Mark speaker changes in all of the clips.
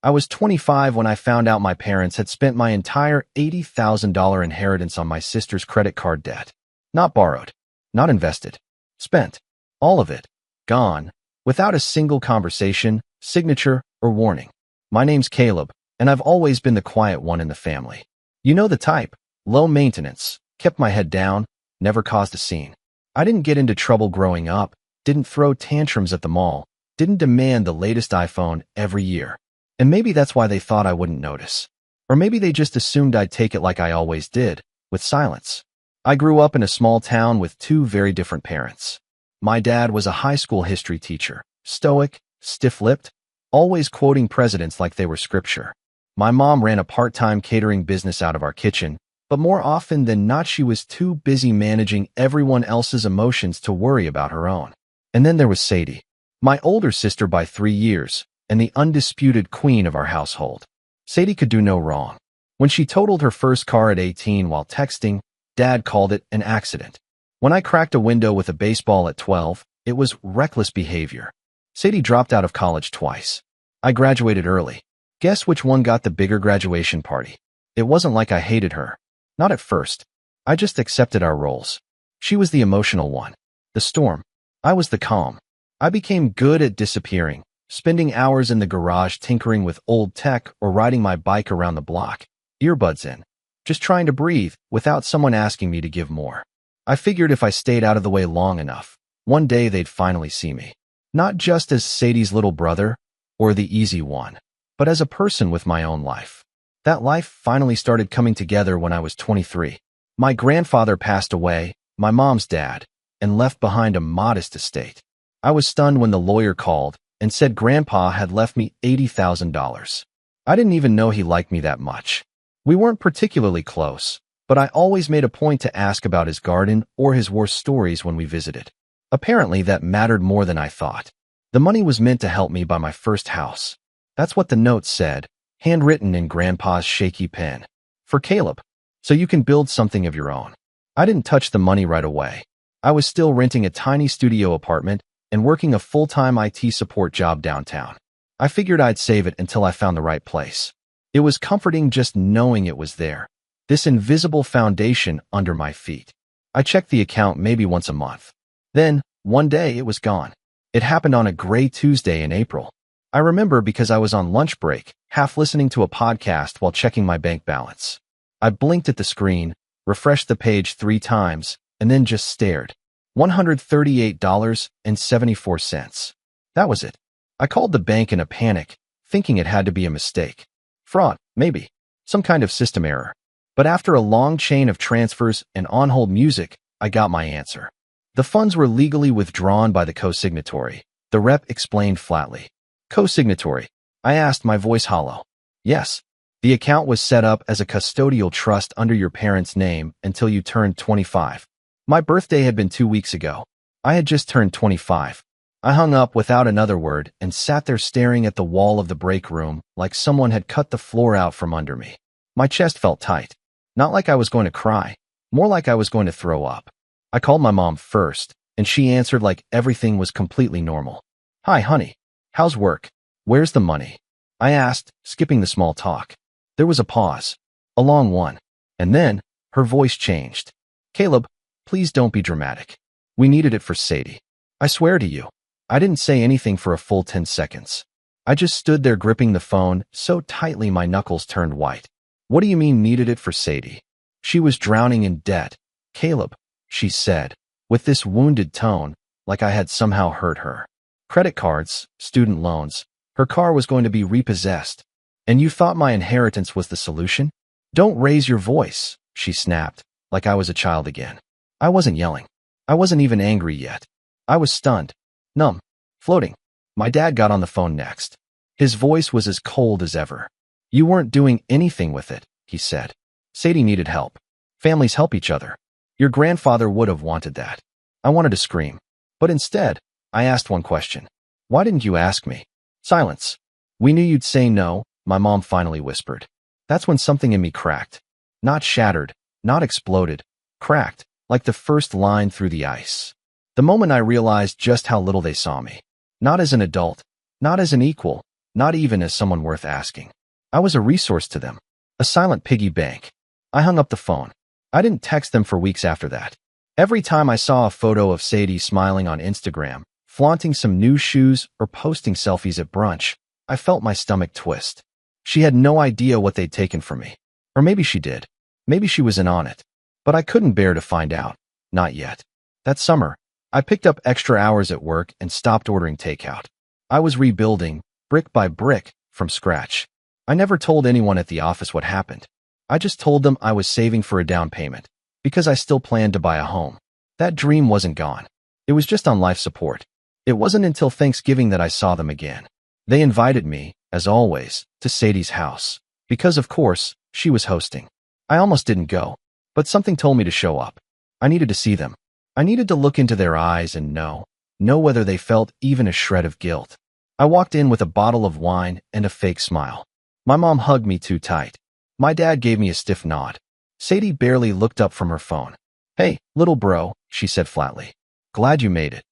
Speaker 1: I was 25 when I found out my parents had spent my entire $80,000 inheritance on my sister's credit card debt. Not borrowed, not invested. Spent. All of it. Gone. Without a single conversation, signature, or warning. My name's Caleb, and I've always been the quiet one in the family. You know the type. Low maintenance. Kept my head down. Never caused a scene. I didn't get into trouble growing up. Didn't throw tantrums at the mall. Didn't demand the latest iPhone every year. And maybe that's why they thought I wouldn't notice. Or maybe they just assumed I'd take it like I always did, with silence. I grew up in a small town with two very different parents. My dad was a high school history teacher, stoic, stiff-lipped, always quoting presidents like they were scripture. My mom ran a part-time catering business out of our kitchen, but more often than not she was too busy managing everyone else's emotions to worry about her own. And then there was Sadie, my older sister by 3 years, and the undisputed queen of our household. Sadie could do no wrong. When she totaled her first car at 18 while texting, Dad called it an accident. When I cracked a window with a baseball at 12, it was reckless behavior. Sadie dropped out of college twice. I graduated early. Guess which one got the bigger graduation party? It wasn't like I hated her. Not at first. I just accepted our roles. She was the emotional one, the storm. I was the calm. I became good at disappearing, spending hours in the garage tinkering with old tech or riding my bike around the block, earbuds in, just trying to breathe without someone asking me to give more. I figured if I stayed out of the way long enough, one day they'd finally see me. Not just as Sadie's little brother or the easy one, but as a person with my own life. That life finally started coming together when I was 23. My grandfather passed away, my mom's dad, and left behind a modest estate. I was stunned when the lawyer called and said Grandpa had left me $80,000. I didn't even know he liked me that much. We weren't particularly close, but I always made a point to ask about his garden or his worst stories when we visited. Apparently that mattered more than I thought. The money was meant to help me buy my first house. That's what the note said, handwritten in Grandpa's shaky pen. For Caleb, so you can build something of your own. I didn't touch the money right away. I was still renting a tiny studio apartment and working a full-time IT support job downtown. I figured I'd save it until I found the right place. It was comforting just knowing it was there, this invisible foundation under my feet. I checked the account maybe once a month. Then, one day it was gone. It happened on a gray Tuesday in April. I remember because I was on lunch break, half listening to a podcast while checking my bank balance. I blinked at the screen, refreshed the page 3 times, and then just stared. $138.74. That was it. I called the bank in a panic, thinking it had to be a mistake. Fraud, maybe. Some kind of system error. But after a long chain of transfers and on-hold music, I got my answer. The funds were legally withdrawn by the co-signatory, the rep explained flatly. Co-signatory? I asked, my voice hollow. Yes. The account was set up as a custodial trust under your parents' name until you turned 25. My birthday had been 2 weeks ago. I had just turned 25. I hung up without another word and sat there staring at the wall of the break room like someone had cut the floor out from under me. My chest felt tight. Not like I was going to cry, more like I was going to throw up. I called my mom first, and she answered like everything was completely normal. Hi, honey. How's work? Where's the money? I asked, skipping the small talk. There was a pause. A long one. And then, her voice changed. Caleb, please don't be dramatic. We needed it for Sadie. I swear to you. I didn't say anything for a full 10 seconds. I just stood there gripping the phone so tightly my knuckles turned white. What do you mean needed it for Sadie? She was drowning in debt. Caleb, she said, with this wounded tone, like I had somehow hurt her. Credit cards, student loans, her car was going to be repossessed. And you thought my inheritance was the solution? Don't raise your voice, she snapped, like I was a child again. I wasn't yelling. I wasn't even angry yet. I was stunned, numb, floating. My dad got on the phone next. His voice was as cold as ever. You weren't doing anything with it, he said. Sadie needed help. Families help each other. Your grandfather would have wanted that. I wanted to scream. But instead, I asked one question. Why didn't you ask me? Silence. We knew you'd say no, my mom finally whispered. That's when something in me cracked. Not shattered, not exploded. Cracked, like the first line through the ice. The moment I realized just how little they saw me. Not as an adult, not as an equal, not even as someone worth asking. I was a resource to them, a silent piggy bank. I hung up the phone. I didn't text them for weeks after that. Every time I saw a photo of Sadie smiling on Instagram, flaunting some new shoes, or posting selfies at brunch, I felt my stomach twist. She had no idea what they'd taken from me. Or maybe she did. Maybe she was in on it. But I couldn't bear to find out. Not yet. That summer, I picked up extra hours at work and stopped ordering takeout. I was rebuilding, brick by brick, from scratch. I never told anyone at the office what happened. I just told them I was saving for a down payment, because I still planned to buy a home. That dream wasn't gone. It was just on life support. It wasn't until Thanksgiving that I saw them again. They invited me, as always, to Sadie's house, because of course, she was hosting. I almost didn't go, but something told me to show up. I needed to see them. I needed to look into their eyes and know whether they felt even a shred of guilt. I walked in with a bottle of wine and a fake smile. My mom hugged me too tight. My dad gave me a stiff nod. Sadie barely looked up from her phone. "Hey, little bro," she said flatly. "Glad you made it."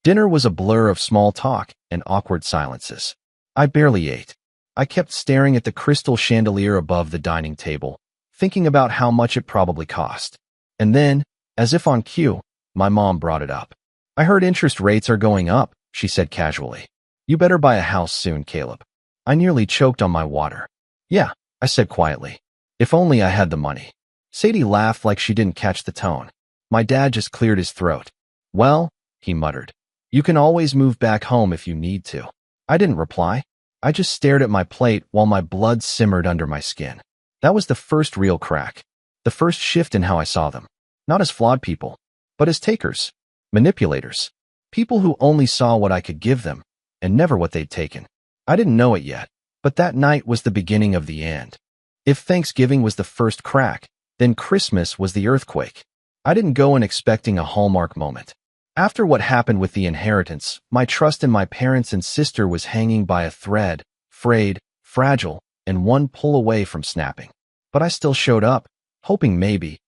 Speaker 1: Dinner was a blur of small talk and awkward silences. I barely ate. I kept staring at the crystal chandelier above the dining table, thinking about how much it probably cost. And then, as if on cue, my mom brought it up. "I heard interest rates are going up," she said casually. "You better buy a house soon, Caleb." I nearly choked on my water. "Yeah," I said quietly. "If only I had the money." Sadie laughed like she didn't catch the tone. My dad just cleared his throat. "Well," he muttered, "you can always move back home if you need to." I didn't reply. I just stared at my plate while my blood simmered under my skin. That was the first real crack. The first shift in how I saw them. Not as flawed people, but as takers, manipulators, people who only saw what I could give them and never what they'd taken. I didn't know it yet, but that night was the beginning of the end. If Thanksgiving was the first crack, then Christmas was the earthquake. I didn't go in expecting a hallmark moment. After what happened with the inheritance, my trust in my parents and sister was hanging by a thread, frayed, fragile, and one pull away from snapping. But I still showed up, hoping maybe,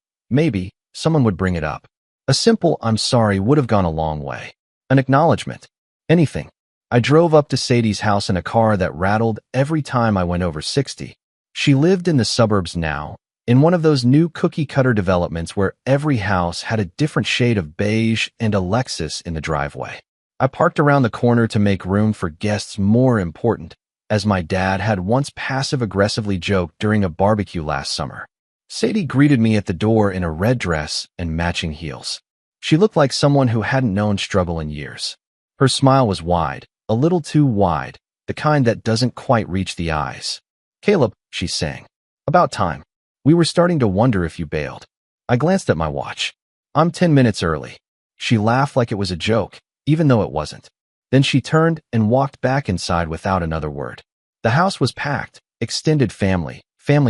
Speaker 1: someone would bring it up. A simple "I'm sorry" would have gone a long way. An acknowledgement. Anything. I drove up to Sadie's house in a car that rattled every time I went over 60. She lived in the suburbs now, in one of those new cookie-cutter developments where every house had a different shade of beige and a Lexus in the driveway. I parked around the corner to make room for guests more important, as my dad had once passive-aggressively joked during a barbecue last summer. Sadie greeted me at the door in a red dress and matching heels. She looked like someone who hadn't known struggle in years. Her smile was wide, a little too wide, the kind that doesn't quite reach the eyes. "Caleb," she sang. "About time. We were starting to wonder if you bailed." I glanced at my watch. "I'm 10 minutes early." She laughed like it was a joke, even though it wasn't. Then she turned and walked back inside without another word. The house was packed, extended family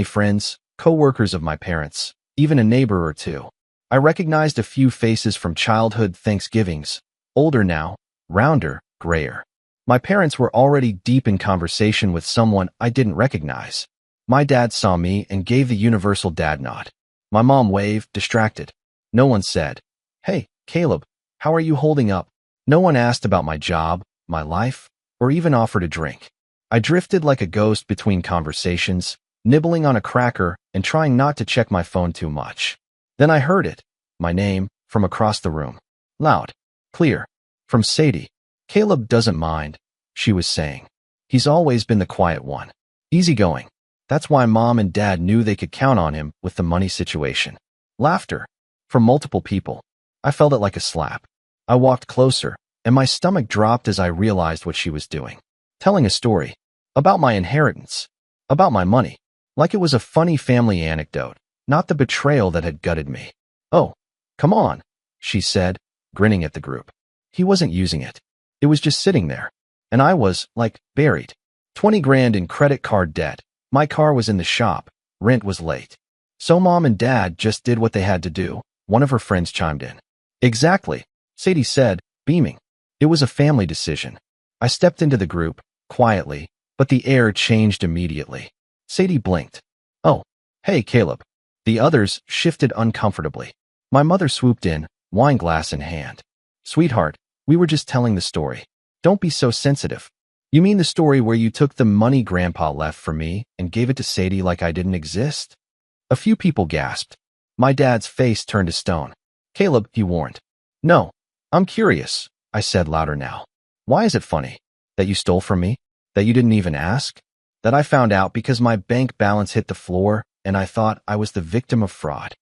Speaker 1: friends, co-workers of my parents, even a neighbor or two. I recognized a few faces from childhood Thanksgivings, older now, rounder, grayer. My parents were already deep in conversation with someone I didn't recognize. My dad saw me and gave the universal dad nod. My mom waved, distracted. No one said, "Hey, Caleb, how are you holding up?" No one asked about my job, my life, or even offered a drink. I drifted like a ghost between conversations, nibbling on a cracker and trying not to check my phone too much. Then I heard it, my name, from across the room. Loud, clear, from Sadie. "Caleb doesn't mind," she was saying. "He's always been the quiet one. Easygoing. That's why Mom and Dad knew they could count on him with the money situation." Laughter. From multiple people. I felt it like a slap. I walked closer, and my stomach dropped as I realized what she was doing. Telling a story. About my inheritance. About my money. Like it was a funny family anecdote, not the betrayal that had gutted me. "Oh, come on," she said, grinning at the group. He wasn't using it. It was just sitting there. And I was, like, buried. 20 grand in credit card debt. My car was in the shop. Rent was late. So Mom and Dad just did what they had to do. One of her friends chimed in. "Exactly," Sadie said, beaming. It was a family decision. I stepped into the group, quietly, but the air changed immediately. Sadie blinked. "Oh, hey, Caleb." The others shifted uncomfortably. My mother swooped in, wine glass in hand. "Sweetheart, we were just telling the story. Don't be so sensitive." You mean the story where you took the money Grandpa left for me and gave it to Sadie like I didn't exist? A few people gasped. My dad's face turned to stone. Caleb, he warned. No, I'm curious, I said louder now. Why is it funny? That you stole from me? That you didn't even ask? That I found out because my bank balance hit the floor and I thought I was the victim of fraud?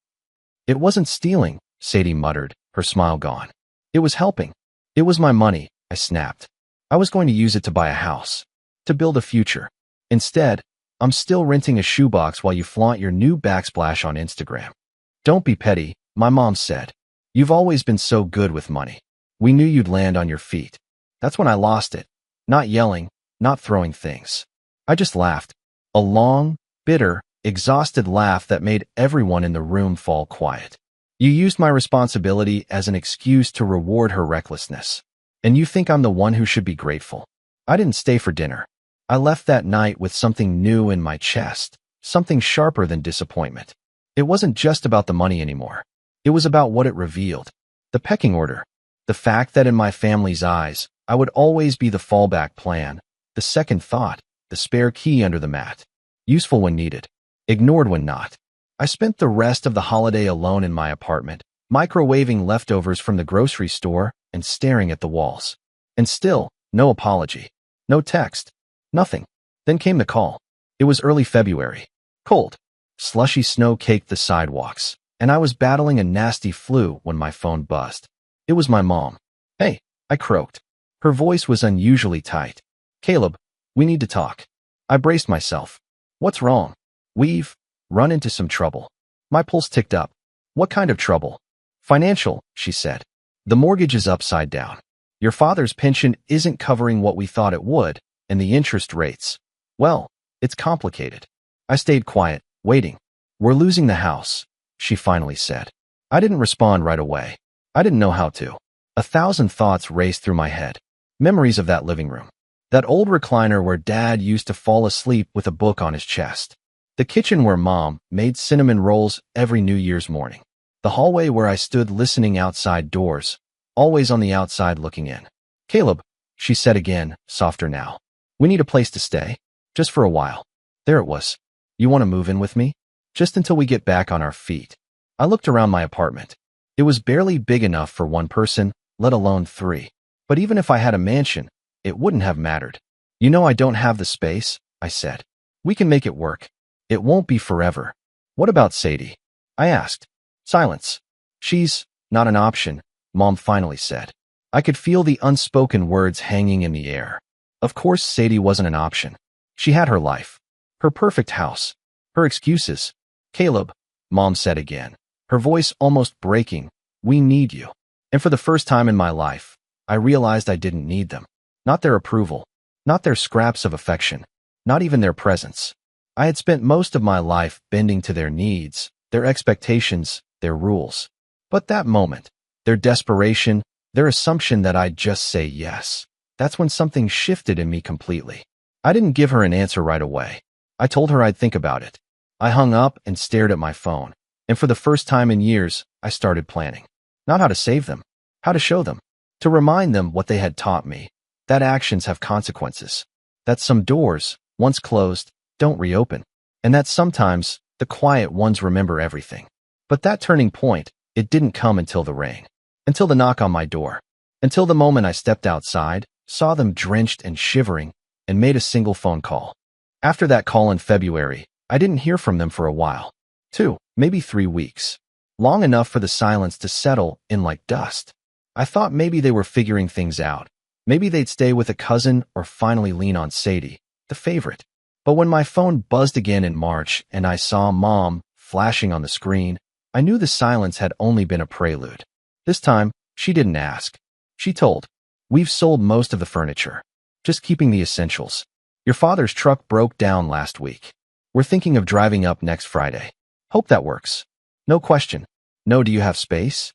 Speaker 1: It wasn't stealing, Sadie muttered, her smile gone. It was helping. It was my money, I snapped. I was going to use it to buy a house, to build a future. Instead, I'm still renting a shoebox while you flaunt your new backsplash on Instagram. Don't be petty, my mom said. You've always been so good with money. We knew you'd land on your feet. That's when I lost it. Not yelling, not throwing things. I just laughed. A long, bitter, exhausted laugh that made everyone in the room fall quiet. You used my responsibility as an excuse to reward her recklessness. And you think I'm the one who should be grateful. I didn't stay for dinner. I left that night with something new in my chest, something sharper than disappointment. It wasn't just about the money anymore. It was about what it revealed. The pecking order. The fact that in my family's eyes, I would always be the fallback plan, the second thought, the spare key under the mat. Useful when needed, ignored when not. I spent the rest of the holiday alone in my apartment, microwaving leftovers from the grocery store and staring at the walls. And still, no apology, no text, nothing. Then came the call. It was early February. Cold. Slushy snow caked the sidewalks, and I was battling a nasty flu when my phone buzzed. It was my mom. Hey, I croaked. Her voice was unusually tight. Caleb, we need to talk. I braced myself. What's wrong? We've run into some trouble. My pulse ticked up. What kind of trouble? Financial, she said. The mortgage is upside down. Your father's pension isn't covering what we thought it would, and the interest rates. Well, it's complicated. I stayed quiet, waiting. We're losing the house, she finally said. I didn't respond right away. I didn't know how to. 1,000 thoughts raced through my head. Memories of that living room. That old recliner where Dad used to fall asleep with a book on his chest. The kitchen where Mom made cinnamon rolls every New Year's morning. The hallway where I stood listening outside doors, always on the outside looking in. Caleb, she said again, softer now. We need a place to stay. Just for a while. There it was. You want to move in with me? Just until we get back on our feet. I looked around my apartment. It was barely big enough for one person, let alone 3. But even if I had a mansion, it wouldn't have mattered. You know I don't have the space, I said. We can make it work. It won't be forever. What about Sadie? I asked. Silence. She's not an option, Mom finally said. I could feel the unspoken words hanging in the air. Of course Sadie wasn't an option. She had her life. Her perfect house. Her excuses. Caleb, Mom said again, her voice almost breaking. We need you. And for the first time in my life, I realized I didn't need them. Not their approval. Not their scraps of affection. Not even their presence. I had spent most of my life bending to their needs, their expectations, their rules. But that moment, their desperation, their assumption that I'd just say yes, that's when something shifted in me completely. I didn't give her an answer right away. I told her I'd think about it. I hung up and stared at my phone, and for the first time in years, I started planning. Not how to save them, how to show them, to remind them what they had taught me, that actions have consequences, that some doors, once closed, don't reopen, and that sometimes the quiet ones remember everything. But that turning point, it didn't come until the rain, until the knock on my door, until the moment I stepped outside, saw them drenched and shivering, and made a single phone call. After that call in February, I didn't hear from them for a while. 2, maybe 3 weeks. Long enough for the silence to settle in like dust. I thought maybe they were figuring things out. Maybe they'd stay with a cousin or finally lean on Sadie, the favorite. But when my phone buzzed again in March and I saw Mom flashing on the screen, I knew the silence had only been a prelude. This time, she didn't ask. She told, "We've sold most of the furniture. Just keeping the essentials. Your father's truck broke down last week. We're thinking of driving up next Friday. Hope that works." No question. No, do you have space?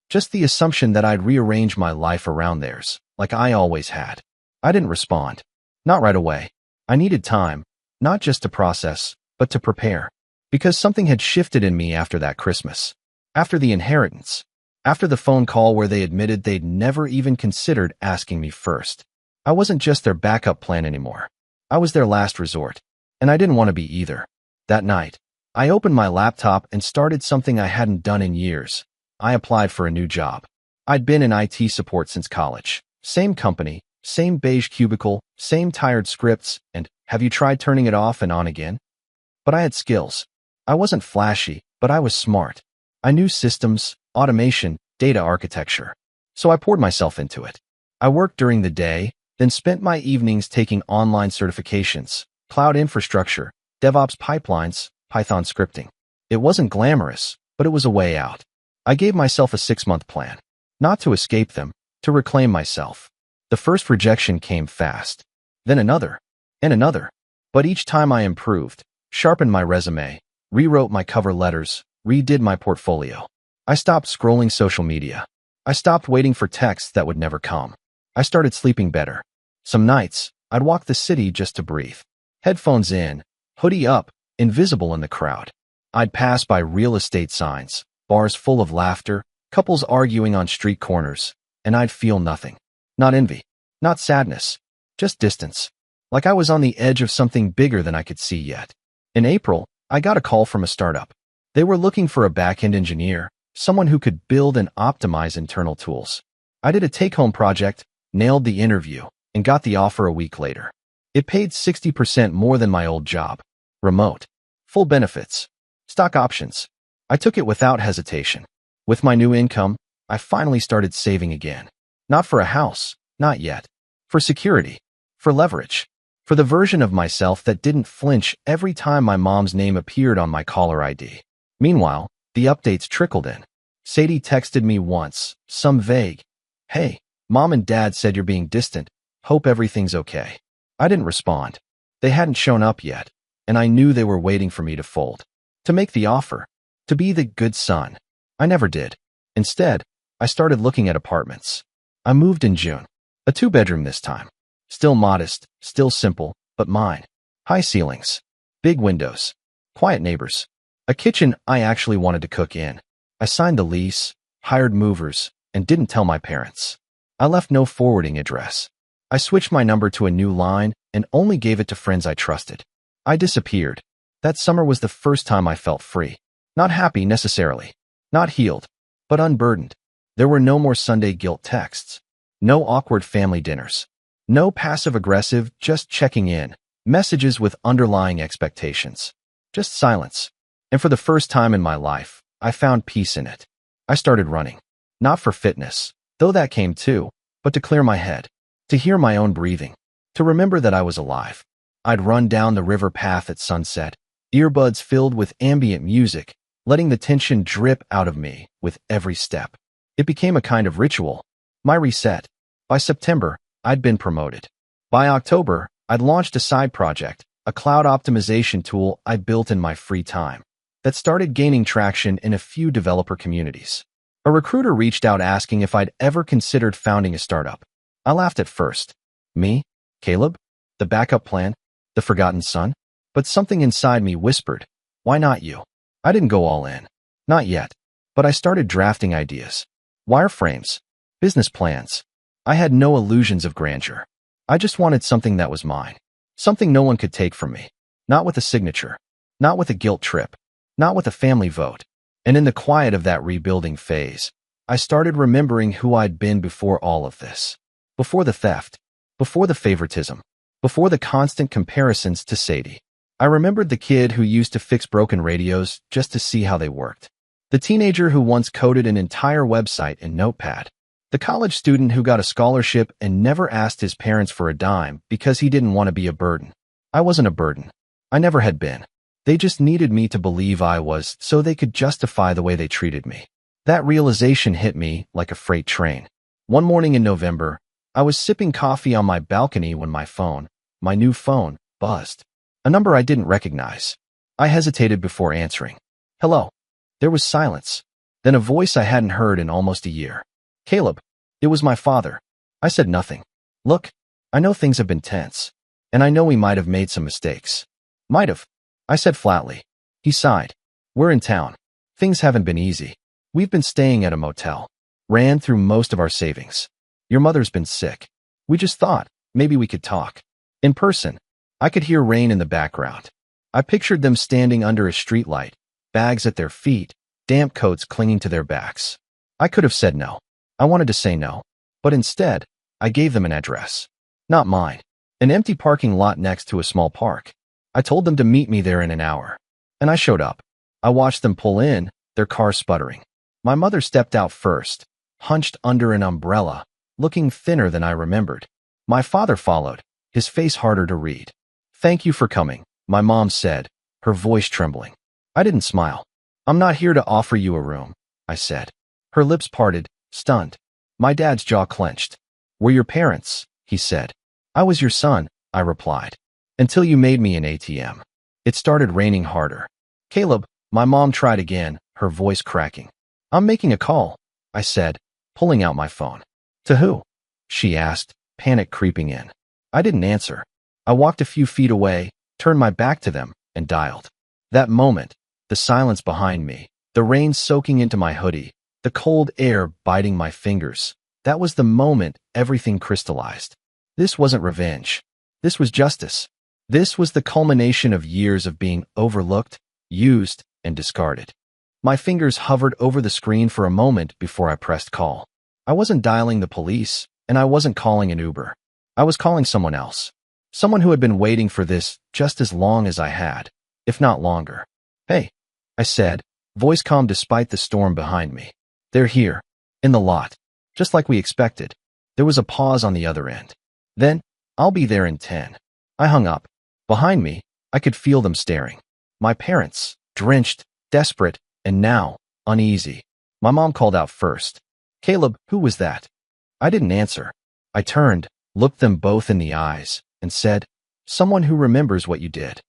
Speaker 1: Just the assumption that I'd rearrange my life around theirs, like I always had. I didn't respond. Not right away. I needed time, not just to process, but to prepare. Because something had shifted in me after that Christmas. After the inheritance. After the phone call where they admitted they'd never even considered asking me first. I wasn't just their backup plan anymore. I was their last resort. And I didn't want to be either. That night, I opened my laptop and started something I hadn't done in years. I applied for a new job. I'd been in IT support since college. Same company, same beige cubicle, same tired scripts, and have you tried turning it off and on again? But I had skills. I wasn't flashy, but I was smart. I knew systems, automation, data architecture. So I poured myself into it. I worked during the day, then spent my evenings taking online certifications, cloud infrastructure, DevOps pipelines, Python scripting. It wasn't glamorous, but it was a way out. I gave myself a 6-month plan. Not to escape them, to reclaim myself. The first rejection came fast. Then another. And another. But each time I improved, sharpened my resume, rewrote my cover letters, redid my portfolio. I stopped scrolling social media. I stopped waiting for texts that would never come. I started sleeping better. Some nights, I'd walk the city just to breathe. Headphones in, hoodie up, invisible in the crowd. I'd pass by real estate signs, bars full of laughter, couples arguing on street corners, and I'd feel nothing. Not envy, not sadness, just distance. Like I was on the edge of something bigger than I could see yet. In April, I got a call from a startup. They were looking for a back-end engineer, someone who could build and optimize internal tools. I did a take-home project, nailed the interview, and got the offer a week later. It paid 60% more than my old job. Remote. Full benefits. Stock options. I took it without hesitation. With my new income, I finally started saving again. Not for a house, not yet. For security. For leverage. For the version of myself that didn't flinch every time my mom's name appeared on my caller ID. Meanwhile, the updates trickled in. Sadie texted me once, some vague, "Hey, Mom and Dad said you're being distant. Hope everything's okay." I didn't respond. They hadn't shown up yet, and I knew they were waiting for me to fold. To make the offer. To be the good son. I never did. Instead, I started looking at apartments. I moved in June. A 2-bedroom this time. Still modest, still simple, but mine. High ceilings. Big windows. Quiet neighbors. A kitchen I actually wanted to cook in. I signed the lease, hired movers, and didn't tell my parents. I left no forwarding address. I switched my number to a new line and only gave it to friends I trusted. I disappeared. That summer was the first time I felt free. Not happy necessarily. Not healed, but unburdened. There were no more Sunday guilt texts. No awkward family dinners. No passive-aggressive, just checking in. Messages with underlying expectations. Just silence. And for the first time in my life, I found peace in it. I started running. Not for fitness, though that came too, but to clear my head. To hear my own breathing. To remember that I was alive. I'd run down the river path at sunset, earbuds filled with ambient music, letting the tension drip out of me with every step. It became a kind of ritual. My reset. By September, I'd been promoted. By October, I'd launched a side project, a cloud optimization tool I built in my free time, that started gaining traction in a few developer communities. A recruiter reached out asking if I'd ever considered founding a startup. I laughed at first. Me? Caleb? The backup plan? The forgotten son? But something inside me whispered, why not you? I didn't go all in. Not yet. But I started drafting ideas. Wireframes. Business plans. I had no illusions of grandeur. I just wanted something that was mine. Something no one could take from me. Not with a signature. Not with a guilt trip. Not with a family vote. And in the quiet of that rebuilding phase, I started remembering who I'd been before all of this. Before the theft. Before the favoritism. Before the constant comparisons to Sadie. I remembered the kid who used to fix broken radios just to see how they worked. The teenager who once coded an entire website in Notepad. The college student who got a scholarship and never asked his parents for a dime because he didn't want to be a burden. I wasn't a burden. I never had been. They just needed me to believe I was so they could justify the way they treated me. That realization hit me like a freight train. One morning in November, I was sipping coffee on my balcony when my new phone, buzzed. A number I didn't recognize. I hesitated before answering. Hello. There was silence. Then a voice I hadn't heard in almost a year. Caleb. It was my father. I said nothing. Look, I know things have been tense. And I know we might have made some mistakes. Might have. I said flatly. He sighed. We're in town. Things haven't been easy. We've been staying at a motel. Ran through most of our savings. Your mother's been sick. We just thought, Maybe we could talk. In person, I could hear rain in the background. I pictured them standing under a streetlight, bags at their feet, damp coats clinging to their backs. I could have said no. I wanted to say no. But instead, I gave them an address. Not mine. An empty parking lot next to a small park. I told them to meet me there in an hour. And I showed up. I watched them pull in, their car sputtering. My mother stepped out first, hunched under an umbrella, looking thinner than I remembered. My father followed, his face harder to read. "Thank you for coming," my mom said, her voice trembling. I didn't smile. "I'm not here to offer you a room," I said. Her lips parted, stunned. My dad's jaw clenched. "We're your parents," he said. "I was your son," I replied. "Until you made me an ATM." It started raining harder. "Caleb," my mom tried again, her voice cracking. "I'm making a call," I said, pulling out my phone. "To who?" she asked, panic creeping in. I didn't answer. I walked a few feet away, turned my back to them, and dialed. That moment, the silence behind me, the rain soaking into my hoodie, the cold air biting my fingers, that was the moment everything crystallized. This wasn't revenge. This was justice. This was the culmination of years of being overlooked, used, and discarded. My fingers hovered over the screen for a moment before I pressed call. I wasn't dialing the police, and I wasn't calling an Uber. I was calling someone else. Someone who had been waiting for this just as long as I had, if not longer. "Hey," I said, voice calm despite the storm behind me. "They're here, in the lot, just like we expected." There was a pause on the other end. Then, "I'll be there in 10. I hung up. Behind me, I could feel them staring. My parents, drenched, desperate, and now, uneasy. My mom called out first. "Caleb, who was that?" I didn't answer. I turned, looked them both in the eyes, and said, "Someone who remembers what you did."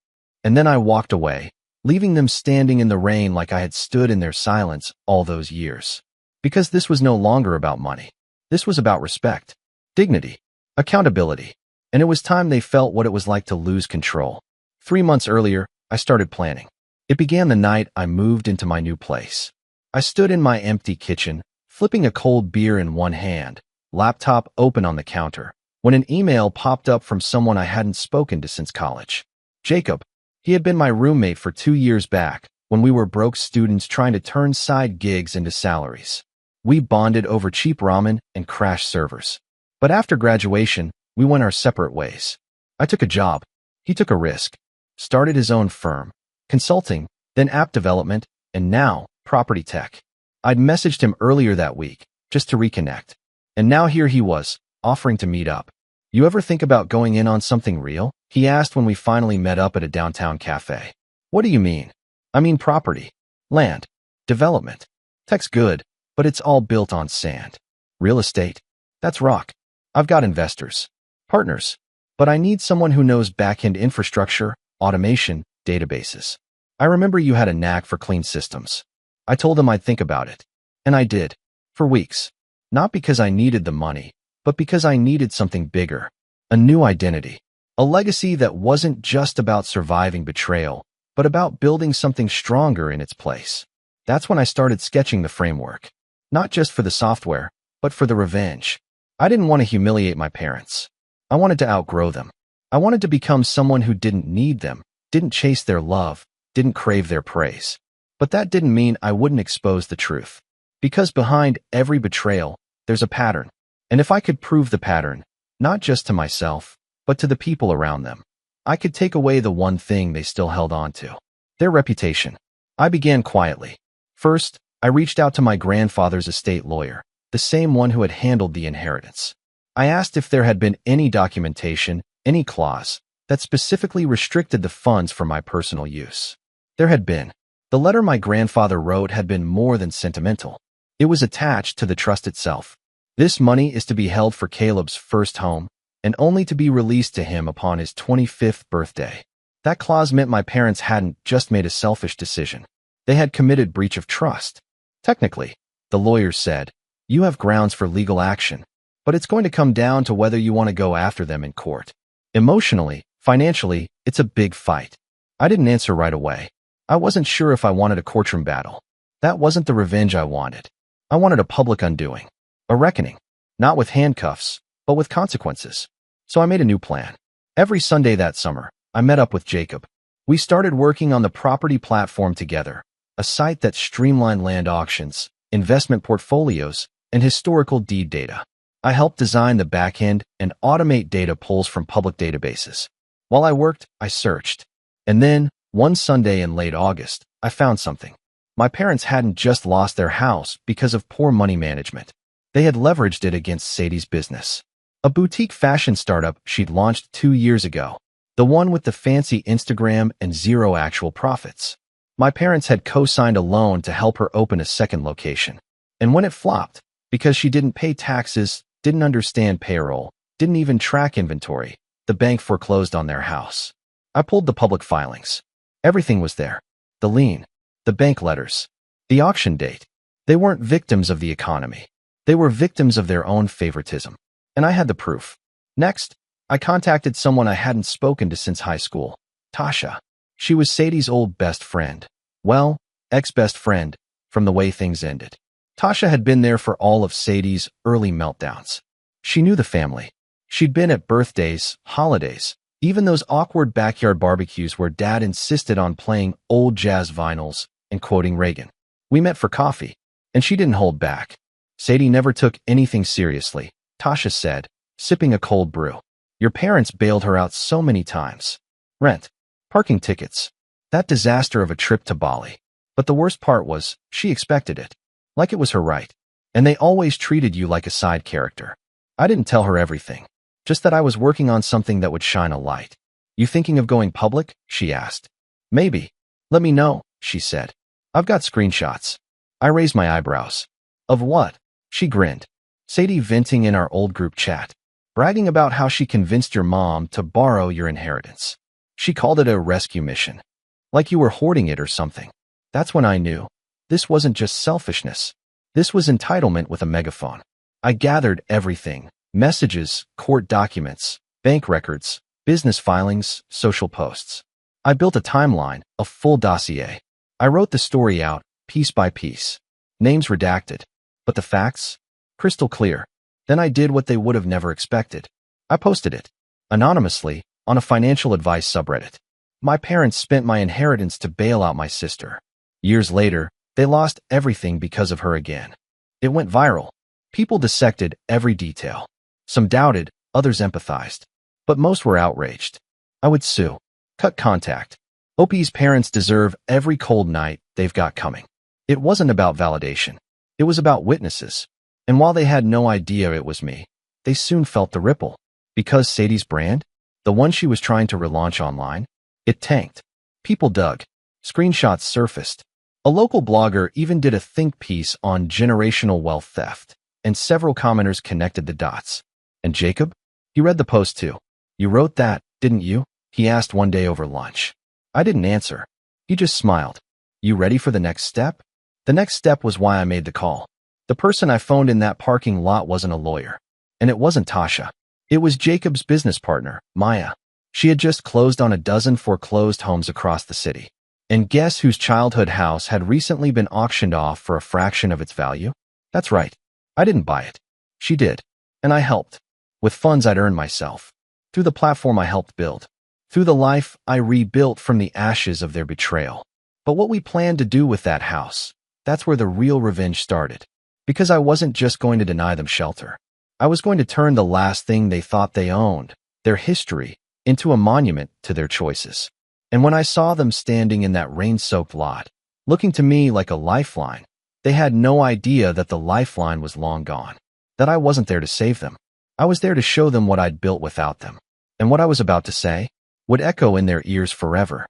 Speaker 1: And then I walked away, leaving them standing in the rain like I had stood in their silence all those years. Because this was no longer about money. This was about respect, dignity, accountability. And it was time they felt what it was like to lose control. 3 months earlier, I started planning. It began the night I moved into my new place. I stood in my empty kitchen, flipping a cold beer in one hand, laptop open on the counter, when an email popped up from someone I hadn't spoken to since college. Jacob. He had been my roommate for 2 years back, when we were broke students trying to turn side gigs into salaries. We bonded over cheap ramen and crashed servers. But after graduation, we went our separate ways. I took a job. He took a risk. Started his own firm. Consulting, then app development, and now, property tech. I'd messaged him earlier that week, just to reconnect. And now here he was, offering to meet up. "You ever think about going in on something real?" he asked when we finally met up at a downtown cafe. "What do you mean?" "I mean property, land, development. Tech's good, but it's all built on sand. Real estate, that's rock. I've got investors, partners, but I need someone who knows back-end infrastructure, automation, databases. I remember you had a knack for clean systems." I told him I'd think about it. And I did. For weeks. Not because I needed the money, but because I needed something bigger. A new identity. A legacy that wasn't just about surviving betrayal, but about building something stronger in its place. That's when I started sketching the framework. Not just for the software, but for the revenge. I didn't want to humiliate my parents. I wanted to outgrow them. I wanted to become someone who didn't need them, didn't chase their love, didn't crave their praise. But that didn't mean I wouldn't expose the truth. Because behind every betrayal, there's a pattern. And if I could prove the pattern, not just to myself, but to the people around them, I could take away the one thing they still held on to. Their reputation. I began quietly. First, I reached out to my grandfather's estate lawyer, the same one who had handled the inheritance. I asked if there had been any documentation, any clause, that specifically restricted the funds for my personal use. There had been. The letter my grandfather wrote had been more than sentimental. It was attached to the trust itself. This money is to be held for Caleb's first home, and only to be released to him upon his 25th birthday. That clause meant my parents hadn't just made a selfish decision. They had committed breach of trust. Technically, the lawyer said, you have grounds for legal action, but it's going to come down to whether you want to go after them in court. Emotionally, financially, it's a big fight. I didn't answer right away. I wasn't sure if I wanted a courtroom battle. That wasn't the revenge I wanted. I wanted a public undoing. A reckoning. Not with handcuffs, but with consequences. So I made a new plan. Every Sunday that summer, I met up with Jacob. We started working on the property platform together, a site that streamlined land auctions, investment portfolios, and historical deed data. I helped design the backend and automate data pulls from public databases. While I worked, I searched. And then, one Sunday in late August, I found something. My parents hadn't just lost their house because of poor money management. They had leveraged it against Sadie's business. A boutique fashion startup she'd launched 2 years ago. The one with the fancy Instagram and zero actual profits. My parents had co-signed a loan to help her open a second location. And when it flopped, because she didn't pay taxes, didn't understand payroll, didn't even track inventory, the bank foreclosed on their house. I pulled the public filings. Everything was there. The lien, the bank letters, the auction date. They weren't victims of the economy. They were victims of their own favoritism. And I had the proof. Next, I contacted someone I hadn't spoken to since high school, Tasha. She was Sadie's old best friend. Well, ex-best friend, from the way things ended. Tasha had been there for all of Sadie's early meltdowns. She knew the family. She'd been at birthdays, holidays, even those awkward backyard barbecues where Dad insisted on playing old jazz vinyls and quoting Reagan. We met for coffee, and she didn't hold back. Sadie never took anything seriously, Tasha said, sipping a cold brew. Your parents bailed her out so many times. Rent, parking tickets, that disaster of a trip to Bali. But the worst part was, she expected it. Like it was her right. And they always treated you like a side character. I didn't tell her everything. Just that I was working on something that would shine a light. You thinking of going public? She asked. Maybe. Let me know, she said. I've got screenshots. I raised my eyebrows. Of what? She grinned. Sadie venting in our old group chat, bragging about how she convinced your mom to borrow your inheritance. She called it a rescue mission. Like you were hoarding it or something. That's when I knew. This wasn't just selfishness. This was entitlement with a megaphone. I gathered everything. Messages, court documents, bank records, business filings, social posts. I built a timeline, a full dossier. I wrote the story out, piece by piece. Names redacted. But the facts? Crystal clear. Then I did what they would have never expected. I posted it. Anonymously, on a financial advice subreddit. My parents spent my inheritance to bail out my sister. Years later, they lost everything because of her again. It went viral. People dissected every detail. Some doubted, others empathized. But most were outraged. I would sue. Cut contact. OP's parents deserve every cold night they've got coming. It wasn't about validation. It was about witnesses. And while they had no idea it was me, they soon felt the ripple. Because Sadie's brand, the one she was trying to relaunch online, it tanked. People dug. Screenshots surfaced. A local blogger even did a think piece on generational wealth theft, and several commenters connected the dots. And Jacob? He read the post too. You wrote that, didn't you? He asked one day over lunch. I didn't answer. He just smiled. You ready for the next step? The next step was why I made the call. The person I phoned in that parking lot wasn't a lawyer. And it wasn't Tasha. It was Jacob's business partner, Maya. She had just closed on a dozen foreclosed homes across the city. And guess whose childhood house had recently been auctioned off for a fraction of its value? That's right. I didn't buy it. She did. And I helped. With funds I'd earned myself. Through the platform I helped build. Through the life I rebuilt from the ashes of their betrayal. But what we planned to do with that house, that's where the real revenge started. Because I wasn't just going to deny them shelter. I was going to turn the last thing they thought they owned, their history, into a monument to their choices. And when I saw them standing in that rain-soaked lot, looking to me like a lifeline, they had no idea that the lifeline was long gone. That I wasn't there to save them. I was there to show them what I'd built without them. And what I was about to say would echo in their ears forever.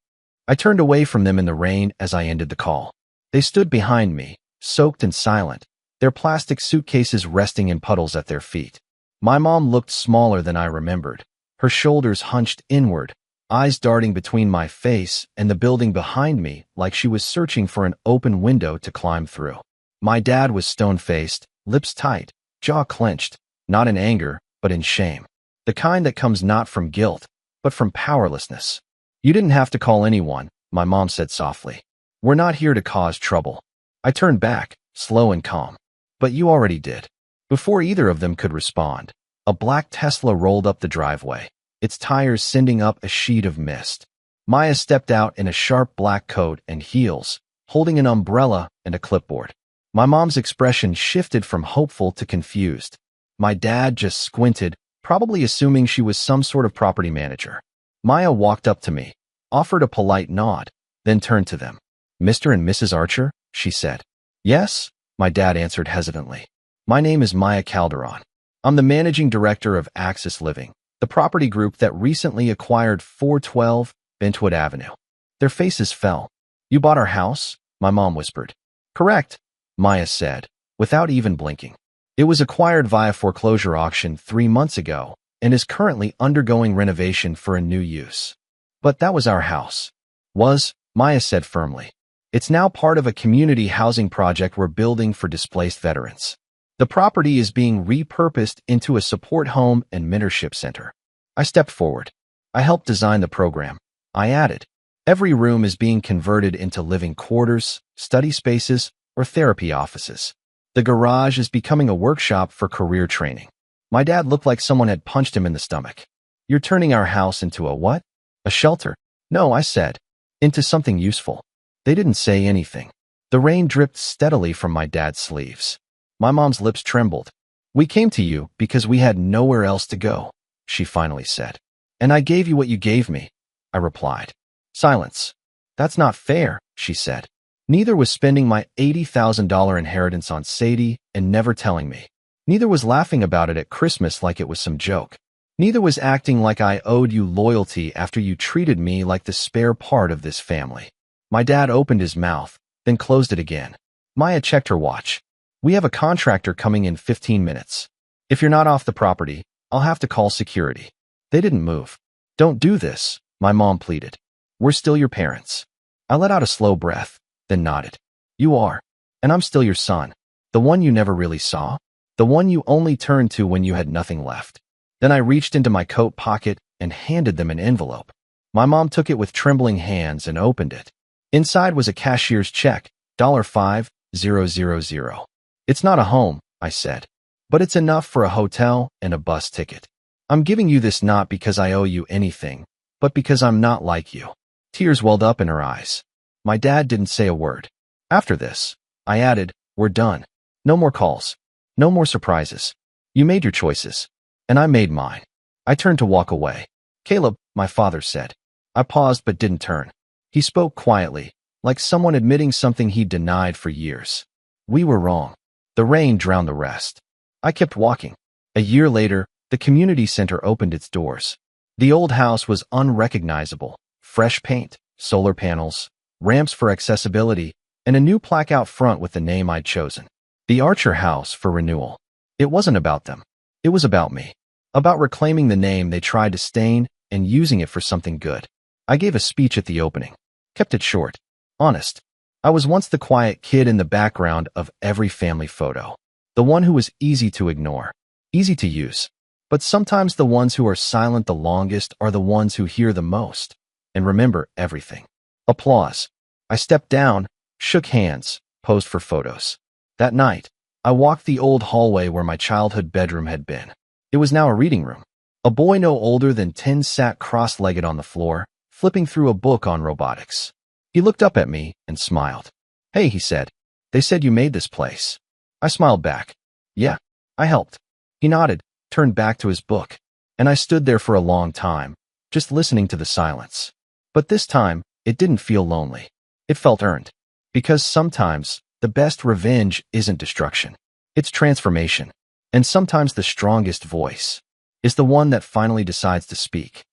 Speaker 1: I turned away from them in the rain as I ended the call. They stood behind me, soaked and silent, their plastic suitcases resting in puddles at their feet. My mom looked smaller than I remembered, her shoulders hunched inward, eyes darting between my face and the building behind me like she was searching for an open window to climb through. My dad was stone-faced, lips tight, jaw clenched, not in anger, but in shame. The kind that comes not from guilt, but from powerlessness. You didn't have to call anyone, my mom said softly. We're not here to cause trouble. I turned back, slow and calm. But you already did. Before either of them could respond, A black Tesla rolled up the driveway, its tires sending up a sheet of mist. Maya stepped out in a sharp black coat and heels, holding an umbrella and a clipboard. My mom's expression shifted from hopeful to confused. My dad just squinted, probably assuming she was some sort of property manager. Maya walked up to me, offered a polite nod, then turned to them. "Mr. and Mrs. Archer?" she said. "Yes," my dad answered hesitantly. "My name is Maya Calderon. I'm the managing director of Axis Living, the property group that recently acquired 412 Bentwood Avenue." Their faces fell. "You bought our house?" my mom whispered. "Correct," Maya said, without even blinking. "It was acquired via foreclosure auction 3 months ago and is currently undergoing renovation for a new use." "But that was our house." Maya said firmly. "It's now part of a community housing project we're building for displaced veterans. The property is being repurposed into a support home and mentorship center." I stepped forward. "I helped design the program," I added. "Every room is being converted into living quarters, study spaces, or therapy offices. The garage is becoming a workshop for career training." My dad looked like someone had punched him in the stomach. "You're turning our house into a what?" "A shelter." "No," I said. "Into something useful." They didn't say anything. The rain dripped steadily from my dad's sleeves. My mom's lips trembled. "We came to you because we had nowhere else to go," she finally said. "And I gave you what you gave me," I replied. Silence. "That's not fair," she said. "Neither was spending my $80,000 inheritance on Sadie and never telling me. Neither was laughing about it at Christmas like it was some joke. Neither was acting like I owed you loyalty after you treated me like the spare part of this family." My dad opened his mouth, then closed it again. Maya checked her watch. "We have a contractor coming in 15 minutes. If you're not off the property, I'll have to call security." They didn't move. "Don't do this," my mom pleaded. "We're still your parents." I let out a slow breath, then nodded. "You are. And I'm still your son. The one you never really saw. The one you only turned to when you had nothing left." Then I reached into my coat pocket and handed them an envelope. My mom took it with trembling hands and opened it. Inside was a cashier's check, $5,000. "It's not a home," I said, "but it's enough for a hotel and a bus ticket. I'm giving you this not because I owe you anything, but because I'm not like you." Tears welled up in her eyes. My dad didn't say a word. "After this," I added, "we're done. No more calls. No more surprises. You made your choices, and I made mine." I turned to walk away. "Caleb," my father said. I paused but didn't turn. He spoke quietly, like someone admitting something he'd denied for years. "We were wrong." The rain drowned the rest. I kept walking. A year later, the community center opened its doors. The old house was unrecognizable. Fresh paint, solar panels, ramps for accessibility, and a new plaque out front with the name I'd chosen. The Archer House for renewal. It wasn't about them. It was about me. About reclaiming the name they tried to stain and using it for something good. I gave a speech at the opening. Kept it short. Honest. I was once the quiet kid in the background of every family photo. The one who was easy to ignore. Easy to use. But sometimes the ones who are silent the longest are the ones who hear the most and remember everything. Applause. I stepped down, shook hands, posed for photos. That night, I walked the old hallway where my childhood bedroom had been. It was now a reading room. A boy no older than 10 sat cross-legged on the floor, flipping through a book on robotics. He looked up at me and smiled. "Hey," he said. "They said you made this place." I smiled back. "Yeah, I helped." He nodded, turned back to his book, and I stood there for a long time, just listening to the silence. But this time, it didn't feel lonely. It felt earned. Because sometimes, the best revenge isn't destruction. It's transformation. And sometimes the strongest voice is the one that finally decides to speak.